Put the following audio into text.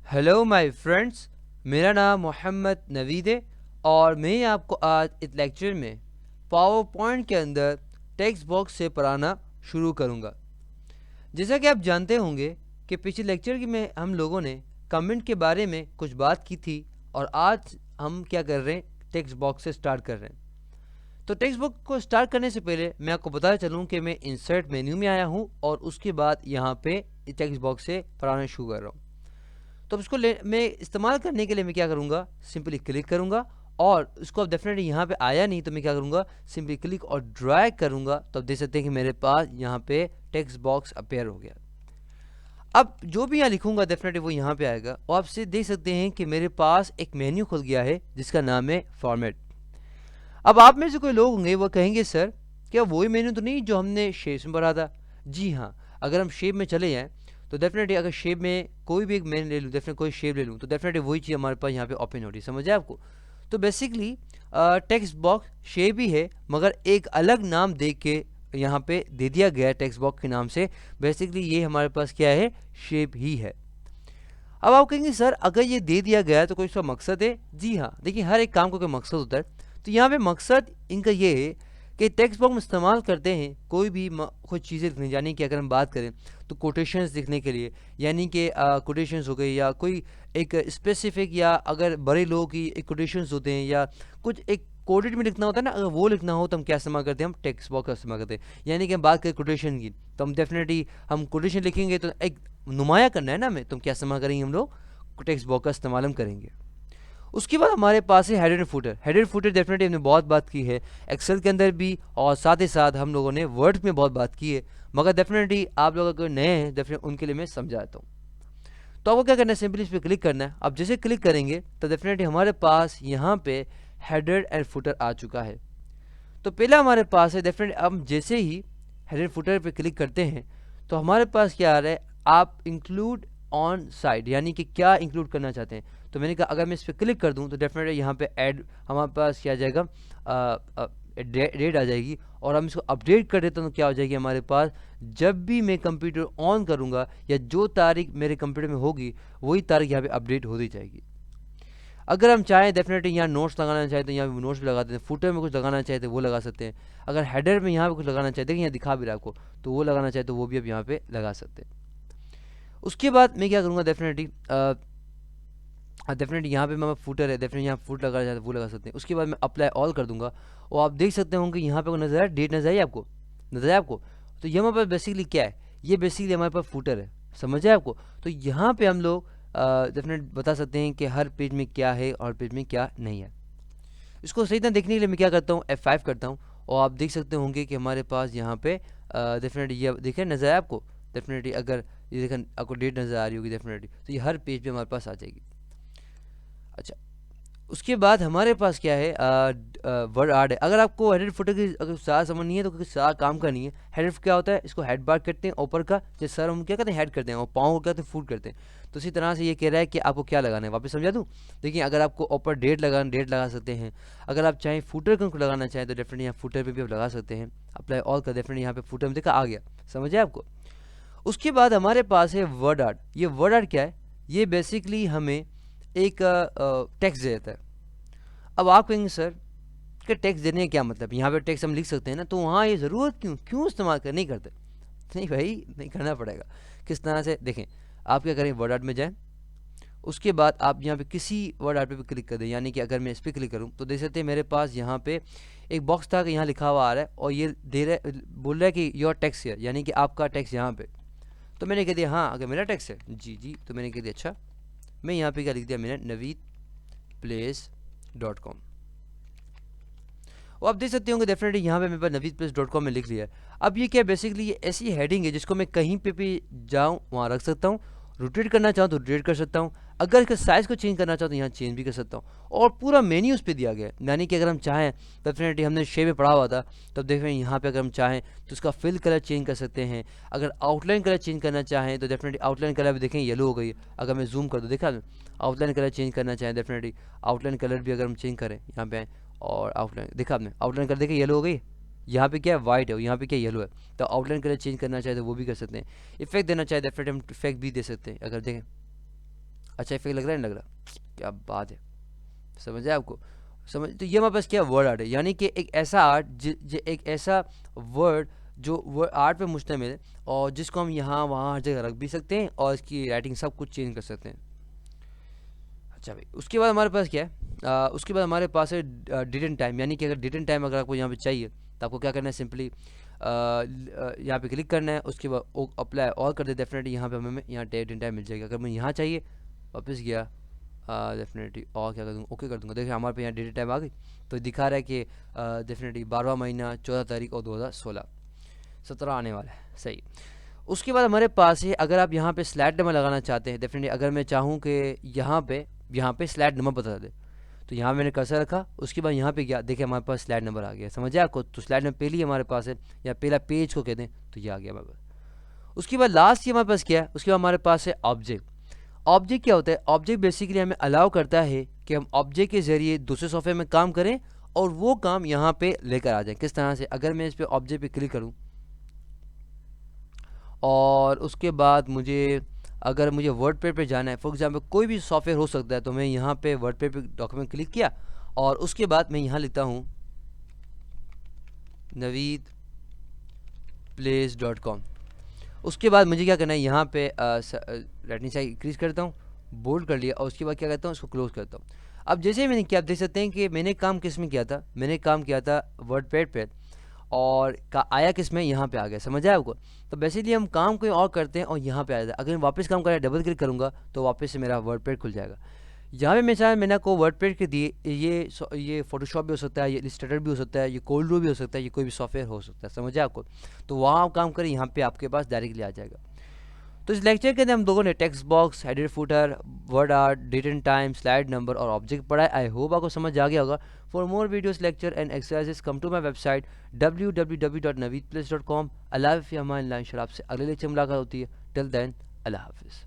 Hello my friends, मेरा नाम मोहम्मद नवीद है और मैं आपको आज इस लेक्चर में पावर पॉइंट के अंदर टेक्स्ट बॉक्स से पढ़ाना शुरू करूंगा। जैसा कि आप जानते होंगे कि पिछले लेक्चर में हम लोगों ने कमेंट के बारे में कुछ बात की थी और आज हम क्या कर रहे हैं, टेक्स्ट बॉक्स से स्टार्ट कर रहे हैं। तो टेक्स्ट बुक को स्टार्ट करने से पहले मैं आपको बताना चलूँ कि मैं इंसर्ट मेन्यू में आया हूँ और उसके बाद यहाँ पे टेक्स्ट बॉक्स से पढ़ाना शुरू कर रहा हूँ। तो इसको मैं इस्तेमाल करने के लिए मैं क्या करूँगा, सिंपली क्लिक करूँगा और इसको अब डेफिनेटली यहाँ पे आया नहीं तो मैं क्या करूँगा, सिंपली क्लिक और ड्रैग करूँगा तो आप देख सकते हैं कि मेरे पास यहाँ पे टेक्स्ट बॉक्स अपेयर हो गया। अब जो भी यहाँ लिखूँगा डेफिनेटली वो यहाँ पे आएगा और आप देख सकते हैं कि मेरे पास एक मेन्यू खुल गया है जिसका नाम है फॉर्मेट। अब आप में से कोई लोग होंगे वो कहेंगे सर क्या वही मेन्यू तो नहीं जो हमने शेप्स में पढ़ा था। जी हाँ, अगर हम शेप में चले जाएँ तो डेफिनेटली अगर शेप में कोई भी एक मेन्यू ले लूँ, डेफिनेटली कोई शेप ले लूँ तो डेफिनेटली वही चीज़ हमारे पास यहाँ पे ओपन हो रही है। समझ आए आपको? तो बेसिकली टेक्स्ट बॉक्स शेप ही है मगर एक अलग नाम दे के यहाँ पे दे दिया गया है टेक्स्ट बॉक्स के नाम से। बेसिकली ये हमारे पास क्या है, शेप ही है। अब आप कहेंगे सर अगर ये दे दिया गया है तो कोई इसका मकसद है। जी हाँ, देखिए हर एक काम का कोई मकसद होता है। तो यहाँ पे मकसद इनका ये है कि टेक्स्ट बॉक्स में इस्तेमाल करते हैं कोई भी कुछ चीज़ें लिखने, यानी कि अगर हम बात करें तो कोटेशंस लिखने के लिए, यानी कि कोटेशंस हो गए या कोई एक स्पेसिफिक या अगर बड़े लोगों की एक कोटेशंस होते हैं या कुछ एक कोडेड में लिखना होता है ना, अगर वो लिखना हो तो हम क्या इस्तेमाल करते हैं, हम टेक्स्ट बॉक्स का इस्तेमाल करते हैं। यानी कि हम बात करें कोटेशन की तो हम डेफिनेटली हम कोटेशन लिखेंगे तो एक नुमाया करना है ना हमें, तो हम क्या इस्तेमाल करेंगे, हम लोग टेक्स्ट बॉक्स का इस्तेमाल हम करेंगे। उसके बाद हमारे पास है header and footer. Header and footer definitely हमने बहुत बात की है एक्सेल के अंदर भी और साथ ही साथ हम लोगों ने वर्ड में बहुत बात की है, मगर डेफिनेटली आप लोग अगर नए हैं डेफिनेटली उनके लिए मैं समझाता हूँ। तो आपको क्या करना है, सिंपली इस पर क्लिक करना है। अब जैसे क्लिक करेंगे तो डेफिनेटली हमारे पास यहाँ पे हेडर एंड फुटर आ चुका है। तो पहला हमारे पास है डेफिनेटली हम जैसे ही हेडर फुटर पे क्लिक करते हैं तो हमारे पास क्या आ रहा है, आप इंक्लूड ऑन साइड, यानी कि क्या इंक्लूड करना चाहते हैं। तो मैंने कहा अगर मैं इस पर क्लिक कर दूं तो डेफिनेटली यहाँ पे ऐड हमारे पास क्या आ जाएगा, डेट आ जाएगी और हम इसको अपडेट कर देते हैं तो क्या हो जाएगी हमारे पास, जब भी मैं कंप्यूटर ऑन करूँगा या जो तारीख मेरे कंप्यूटर में होगी वही तारीख यहाँ पे अपडेट होती जाएगी। अगर हम चाहें डेफिनेटली यहाँ नोट्स लगाना चाहते हैं, यहाँ भी नोट्स भी लगा देते हैं। फुटर में कुछ लगाना चाहते हैं वो लगा सकते हैं। अगर हेडर में यहाँ पे कुछ लगाना चाहते हैं, यहाँ दिखा भी रहा है आपको, तो वो लगाना चाहते तो वो भी आप यहाँ पे लगा सकते हैं। उसके बाद मैं क्या करूँगा, डेफिनेटली यहाँ पे मैं फुटर है, डेफिनेटली यहाँ फुट लगाना चाहते हैं वो लगा सकते हैं। उसके बाद मैं अप्लाई ऑल कर दूंगा और आप देख सकते होंगे यहाँ पे नजर आया, डेट नजर आई आपको, नजर आया आपको। तो ये हमारे पास बेसिकली क्या है, ये बेसिकली हमारे पास फुटर है। समझ आए आपको? तो यहाँ पे हम लोग डेफिनेट बता सकते हैं कि हर पेज में क्या है और पेज में क्या नहीं है। इसको सही तरह देखने के लिए मैं क्या करता हूँ, F5 करता हूँ और आप देख सकते होंगे कि हमारे पास यहाँ पे डेफिनेटली ये देखें नजर आया आपको। डेफिनेटली अगर ये देखें आपको डेट नज़र आ रही होगी डेफिनेटली, तो ये हर पेज पे हमारे पास आ जाएगी। अच्छा, उसके बाद हमारे पास क्या है, वर्ड आर्ट है। अगर आपको हेडर फुटर की अगर सारा समझ नहीं है तो सारा काम का नहीं है। हेडर क्या होता है, इसको हेड बार करते हैं ऊपर का, जैसे सर हम क्या करते हैं हेड करते हैं और पाँव को क्या करते हैं फुट करते हैं। तो इसी तरह से ये कह रहा है कि आपको क्या लगाना है, वापस समझा दूँ। देखिए अगर आपको ऊपर डेट लगा सकते हैं। अगर आप चाहें फुटर को लगाना चाहें तो डेफिनेटली यहाँ फुटर पर भी आप लगा सकते हैं। अप्लाई ऑल का डेफिनेटली यहाँ पे फुटर में देखा आ गया, समझे आपको। उसके बाद हमारे पास है वर्ड आर्ट। ये वर्ड आर्ट क्या है, ये बेसिकली हमें एक टेक्स्ट देता है। अब आप कहेंगे सर कि टेक्स्ट देने का क्या मतलब, यहाँ पे टेक्स्ट हम लिख सकते हैं ना, तो वहाँ ये ज़रूरत क्यों क्यों इस्तेमाल कर नहीं करते। नहीं भाई, नहीं करना पड़ेगा। किस तरह से देखें, आप क्या करें, वर्ड आर्ट में जाएं। उसके बाद आप यहाँ पे किसी वर्ड आर्ट पे भी क्लिक कर दें, यानी कि अगर मैं इस पर क्लिक करूँ तो देख सकते हैं मेरे पास यहाँ पे एक बॉक्स था कि यहाँ लिखा हुआ आ रहा है और ये दे रहा है, बोल रहा है कि योर टेक्स्ट है, यानी कि आपका टेक्स्ट यहाँ पे। तो मैंने कह दिया हाँ अगर मेरा टेक्स्ट है, जी जी, तो मैंने कह दिया अच्छा। मैं यहाँ पे क्या लिख दिया, मैंने naveedplace.com। और आप देख सकते होंगे डेफिनेटली यहाँ पे मेरे पास naveedplace.com में लिख लिया है। अब ये क्या बेसिकली ये ऐसी हेडिंग है जिसको मैं कहीं पे भी जाऊँ वहाँ रख सकता हूँ। रोटेट करना चाहूँ तो रोटेट कर सकता हूँ। अगर इसका साइज़ को चेंज करना चाहूँ तो यहाँ चेंज भी कर सकता हूँ और पूरा मेन्यू उस पर दिया गया है। यानी कि अगर हम चाहें, डेफिनेटली हमने शेप में पढ़ा हुआ था, तब देख रहे हैं यहाँ पे अगर हम चाहें तो उसका फिल कलर चेंज कर सकते हैं। अगर आउटलाइन कलर चेंज करना चाहें तो डेफिनेटली आउटलाइन कलर भी देखें येलो हो गई। अगर मैं जूम कर दूँ, देखा आउटलाइन कलर चेंज करना चाहें डेफिनेटली आउटलाइन कलर भी अगर हम चेंज करें यहाँ पे और आउटलाइन देखा आपने, आउटलाइन कलर देखे येलो हो गई। यहाँ पे क्या है, वाइट है, यहाँ पे क्या येलो है। तो आउटलाइन कलर चेंज करना चाहे तो वो भी कर सकते हैं। इफेक्ट देना चाहे डेफिनेटली हम इफेक्ट भी दे सकते हैं। अगर देखें अच्छा इफेक्ट लग रहा है, नहीं लग रहा? क्या बात है, समझ आए आपको? समझ, तो ये हमारे पास क्या वर्ड आर्ट है, यानी कि एक ऐसा आर्ट एक ऐसा वर्ड जो वर्ड आर्ट पे मुश्तमिल है और जिसको हम यहाँ वहाँ हर जगह रख भी सकते हैं और इसकी राइटिंग सब कुछ चेंज कर सकते हैं। अच्छा भाई, उसके बाद हमारे पास क्या है, उसके बाद हमारे पास है डेट एंड टाइम, यानी कि अगर डेट एंड टाइम अगर आपको यहाँ पे चाहिए तो आपको क्या करना है, सिंपली यहाँ पे क्लिक करना है, उसके बाद अप्लाई और कर दे, डेफिनेटली यहाँ पे हमें यहाँ डेट एंड टाइम मिल जाएगा। अगर मैं यहाँ चाहिए वापस गया, डेफिनेटली और क्या कर दूँगा, ओके कर दूँगा, देखिए हमारे पे यहाँ डेट एंड टाइम आ गई। तो दिखा रहा है कि डेफिनेटली 12वां महीना 14 तारीख और 2016, 17 आने वाला है, सही। उसके बाद हमारे पास है, अगर आप यहाँ पे स्लैट नंबर लगाना चाहते हैं, डेफिनेटली अगर मैं चाहूँ कि यहाँ पे स्लैट नंबर बता दे, तो यहाँ मैंने कर्सर रखा, उसके बाद यहाँ पे गया, देखिए हमारे पास स्लाइड नंबर आ गया, समझ आया आपको? तो स्लाइड नंबर पहली हमारे पास है, या पहला पेज को कहते हैं, तो ये आ गया हमारे पास। उसके बाद लास्ट ये हमारे पास क्या है, उसके बाद हमारे पास है ऑब्जेक्ट। ऑब्जेक्ट क्या होता है? ऑब्जेक्ट बेसिकली हमें अलाउ करता है कि हम ऑब्जेक्ट के ज़रिए दूसरे सॉफ्टवेयर में काम करें और वो काम यहाँ पे लेकर आ जाए। किस तरह से? अगर मैं इस पर ऑब्जेक्ट पे क्लिक करूँ और उसके बाद अगर मुझे वर्डपैड पे जाना है, फॉर एग्जांपल कोई भी सॉफ्टवेयर हो सकता है, तो मैं यहाँ पे वर्डपैड पे डॉक्यूमेंट क्लिक किया और उसके बाद मैं यहाँ लिखता हूँ naveedplace.com। उसके बाद मुझे क्या करना है, यहाँ पे राइटिंग साइज इंक्रीज करता हूँ, बोल्ड कर लिया और उसके बाद क्या करता हूँ, उसको क्लोज करता हूँ। अब जैसे मैंने किया, आप देख सकते हैं कि मैंने काम किस में किया था, मैंने काम किया था वर्डपैड पे और आया किस में, यहाँ पे आ गया, समझ आया आपको? तो बेसिकली हम काम कोई और करते हैं और यहाँ पे आ जाता है। अगर मैं वापस काम करें, डबल क्लिक करूँगा तो वापस से मेरा वर्डपैड खुल जाएगा। यहाँ पे मैंने आपको वर्डपैड के दिए, ये फोटोशॉप भी हो सकता है, ये इलस्ट्रेटर भी हो सकता है, ये कोल्ड ड्रू भी हो सकता है, ये कोई भी सॉफ्टवेयर हो सकता है, समझ आया आपको? तो वहाँ आप काम करें, यहाँ पे आपके पास डायरेक्टली आ जाएगा। तो इस लेक्चर के अंदर हम लोगों ने text box, header footer, word art, date and time, slide number और ऑब्जेक्ट पढ़ा है। आई होप आपको समझ आ गया होगा। For more videos, lecture and exercises come to my website www.naveedplace.com। अल्लाह हाफ़िज़। हमारे आपसे अगले लेक्चर मुलाकात होती है। टिल देन, अल्लाह हाफ़िज़।